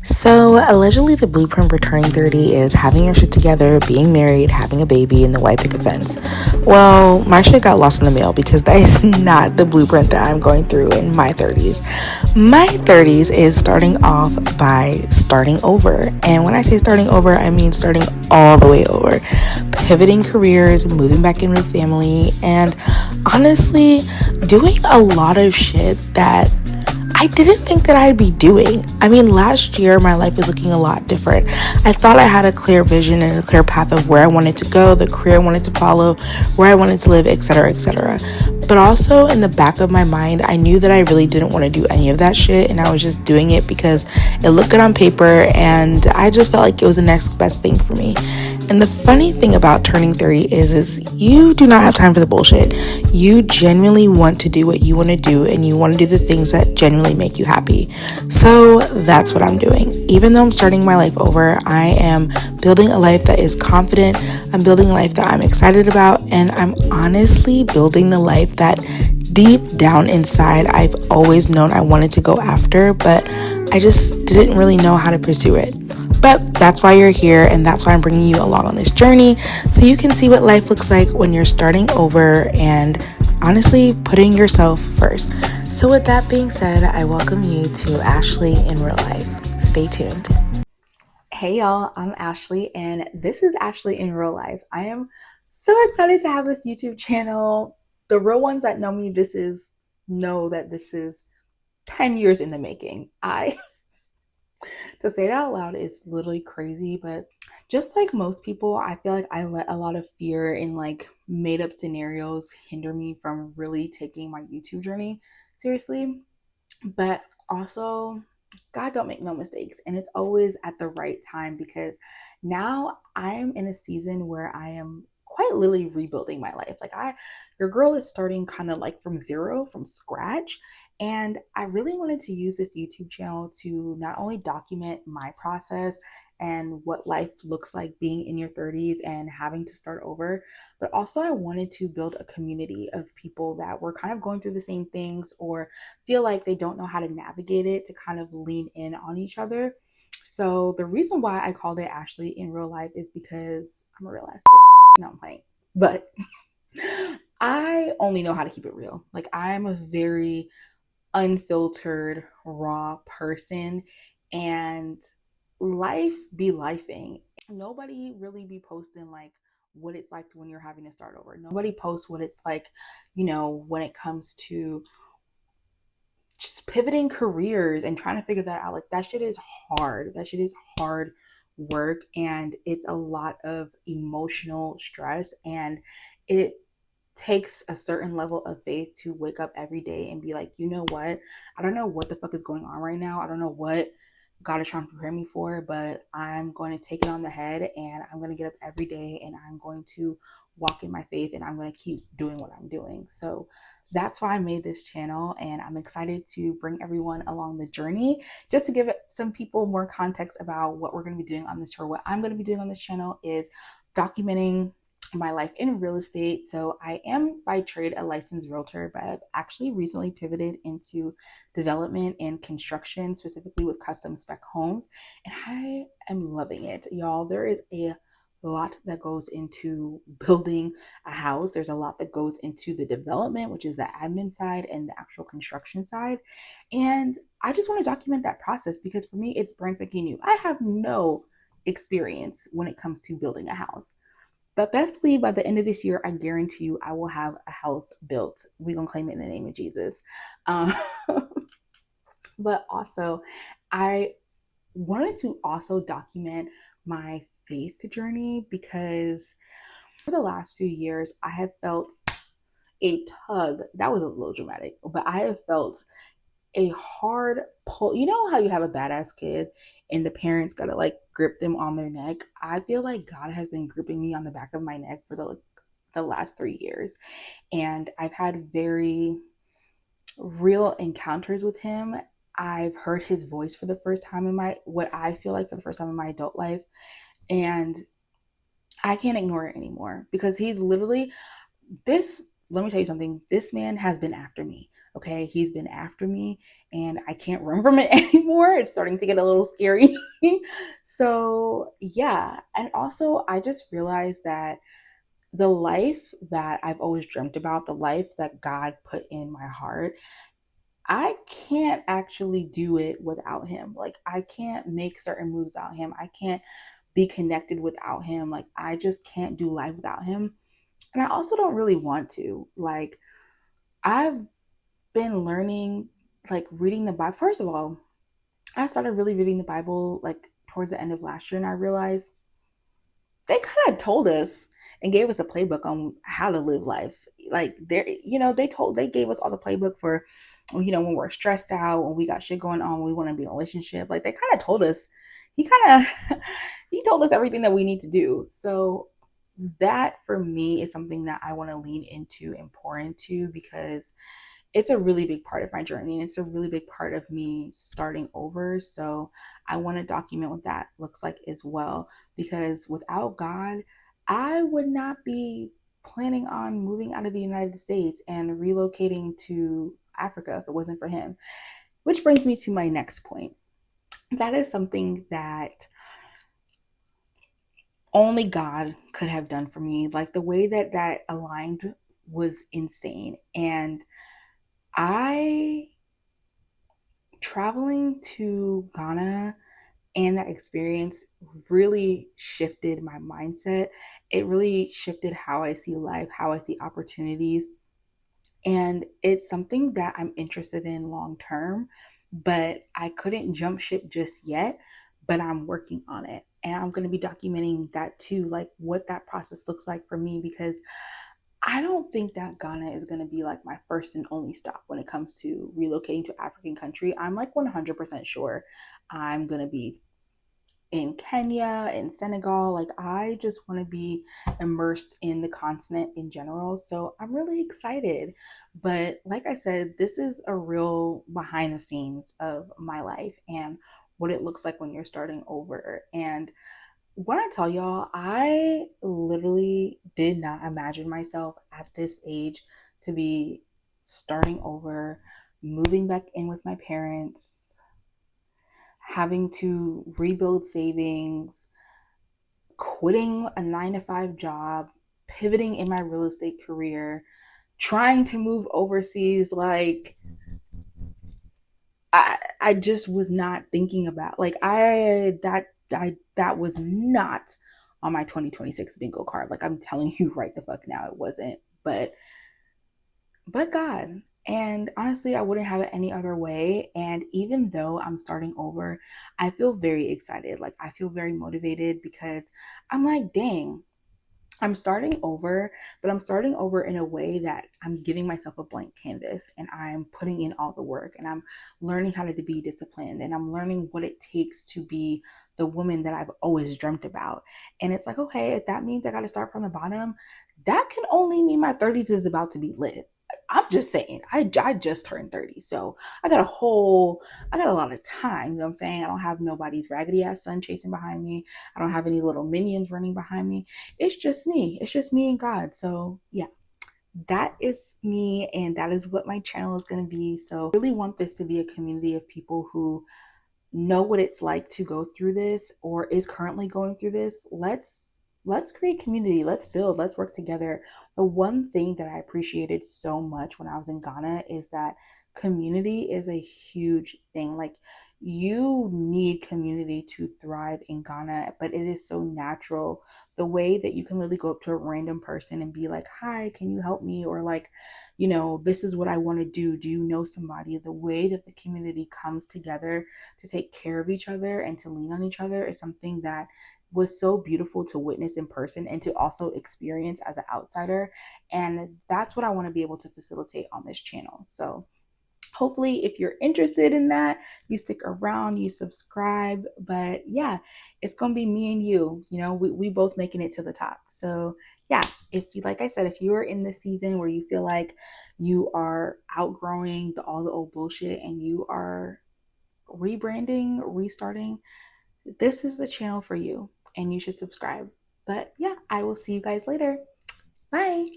So, allegedly, the blueprint for turning 30 is having your shit together, being married, having a baby, and the white picket fence. Well, my shit got lost in the mail because that is not the blueprint that I'm going through in my 30s. My 30s is starting off by starting over. And when I say starting over, I mean starting all the way over. Pivoting careers, moving back in with family, and honestly, doing a lot of shit that I didn't think that I'd be doing. I mean, last year my life was looking a lot different. I thought I had a clear vision and a clear path of where I wanted to go, the career I wanted to follow, where I wanted to live, etc., etc. But also in the back of my mind, I knew that I really didn't want to do any of that shit, and I was just doing it because it looked good on paper, and I just felt like it was the next best thing for me. And the funny thing about turning 30 is you do not have time for the bullshit. You genuinely want to do what you want to do, and you want to do the things that genuinely make you happy. So that's what I'm doing. Even though I'm starting my life over, I am building a life that is confident. I'm building a life that I'm excited about, and I'm honestly building the life that deep down inside I've always known I wanted to go after, but I just didn't really know how to pursue it. But that's why you're here, and that's why I'm bringing you along on this journey, so you can see what life looks like when you're starting over and honestly putting yourself first. So with that being said, I welcome you to Ashley in Real Life. Stay tuned. Hey y'all, I'm Ashley and this is Ashley in Real Life. I am so excited to have this YouTube channel. The real ones that know me, know that this is 10 years in the making. I to say that out loud is literally crazy, but just like most people, I feel like I let a lot of fear and like made up scenarios hinder me from really taking my YouTube journey seriously. But also, God don't make no mistakes, and it's always at the right time because now I'm in a season where I am quite literally rebuilding my life. Your girl is starting kind of like from zero, from scratch. And I really wanted to use this YouTube channel to not only document my process and what life looks like being in your 30s and having to start over, but also I wanted to build a community of people that were kind of going through the same things or feel like they don't know how to navigate it, to kind of lean in on each other. So the reason why I called it Ashley in Real Life is because I'm a real ass bitch. No, I'm playing. But I only know how to keep it real. Like, I'm a very unfiltered, raw person, and life be lifing. Nobody really be posting like what it's like when you're having to start over. Nobody posts what it's like, when it comes to just pivoting careers and trying to figure that out. Like, that shit is hard. That shit is hard work, and it's a lot of emotional stress, and it takes a certain level of faith to wake up every day and be like, you know what? I don't know what the fuck is going on right now. I don't know what God is trying to prepare me for, but I'm going to take it on the head, and I'm going to get up every day, and I'm going to walk in my faith, and I'm going to keep doing what I'm doing. So that's why I made this channel, and I'm excited to bring everyone along the journey. Just to give some people more context about what we're going to be doing on this tour, what I'm going to be doing on this channel is documenting my life in real estate. So I am by trade a licensed realtor, but I've actually recently pivoted into development and construction, specifically with custom spec homes, and I am loving it, y'all. There is a lot that goes into building a house. There's a lot that goes into the development, which is the admin side, and the actual construction side. And I just want to document that process because for me, it's brand spanking new. I have no experience when it comes to building a house. But best believe by the end of this year, I guarantee you I will have a house built. We're going to claim it in the name of Jesus. Um, but also, I wanted to also document my faith journey because for the last few years, I have felt a tug. That was a little dramatic, but I have felt a hard pull. You know how you have a badass kid and the parents gotta like grip them on their neck? I feel like God has been gripping me on the back of my neck for the last 3 years. And I've had very real encounters with him. I've heard his voice for the first time in what I feel like for the first time in my adult life. And I can't ignore it anymore because he's literally this. Let me tell you something. This man has been after me. Okay, he's been after me and I can't run from it anymore. It's starting to get a little scary. So, yeah. And also, I just realized that the life that I've always dreamt about, the life that God put in my heart, I can't actually do it without him. Like, I can't make certain moves without him. I can't be connected without him. Like, I just can't do life without him. And I also don't really want to. Like, I've been learning, like, reading the Bible. First of all, I started really reading the Bible like towards the end of last year, and I realized they kind of told us and gave us a playbook on how to live life. Like, they gave us all the playbook for, when we're stressed out, when we got shit going on, when we want to be in a relationship. Like, they kind of told us. He kind of he told us everything that we need to do. So that for me is something that I want to lean into and pour into, because it's a really big part of my journey and it's a really big part of me starting over. So I want to document what that looks like as well, because without God, I would not be planning on moving out of the United States and relocating to Africa if it wasn't for him. Which brings me to my next point. That is something that only God could have done for me. Like, the way that that aligned was insane. And I traveling to Ghana and that experience really shifted my mindset. It really shifted how I see life, how I see opportunities. And it's something that I'm interested in long term, but I couldn't jump ship just yet, but I'm working on it. And I'm going to be documenting that too, like what that process looks like for me, because I don't think that Ghana is going to be like my first and only stop when it comes to relocating to African country. I'm like 100% sure I'm going to be in Kenya, in Senegal. Like, I just want to be immersed in the continent in general. So I'm really excited. But like I said, this is a real behind the scenes of my life and what it looks like when you're starting over. And when I tell y'all, I literally did not imagine myself at this age to be starting over, moving back in with my parents, having to rebuild savings, quitting a 9 to 5 job, pivoting in my real estate career, trying to move overseas. Like, I just was not thinking about, like, that was not on my 2026 bingo card. Like, I'm telling you right the fuck now, it wasn't. But God. And honestly, I wouldn't have it any other way. And even though I'm starting over, I feel very excited. Like, I feel very motivated, because I'm like, dang, I'm starting over, but I'm starting over in a way that I'm giving myself a blank canvas and I'm putting in all the work and I'm learning how to be disciplined and I'm learning what it takes to be the woman that I've always dreamt about. And it's like, okay, if that means I got to start from the bottom, that can only mean my 30s is about to be lit. I'm just saying, I just turned 30. So I got a lot of time. You know what I'm saying? I don't have nobody's raggedy ass son chasing behind me. I don't have any little minions running behind me. It's just me. It's just me and God. So, yeah, that is me. And that is what my channel is going to be. So, I really want this to be a community of people who know what it's like to go through this or is currently going through this. Let's create community. Let's build. Let's work together. The one thing that I appreciated so much when I was in Ghana is that community is a huge thing. Like, you need community to thrive in Ghana, but it is so natural. The way that you can literally go up to a random person and be like, "Hi, can you help me?" Or like, "This is what I want to do. Do you know somebody?" The way that the community comes together to take care of each other and to lean on each other is something that was so beautiful to witness in person and to also experience as an outsider. And that's what I want to be able to facilitate on this channel. So hopefully, if you're interested in that, you stick around, you subscribe. But yeah, it's gonna be me and you. We both making it to the top. So yeah, if you, like I said, if you are in this season where you feel like you are outgrowing all the old bullshit and you are rebranding, restarting, this is the channel for you and you should subscribe. But yeah, I will see you guys later. Bye.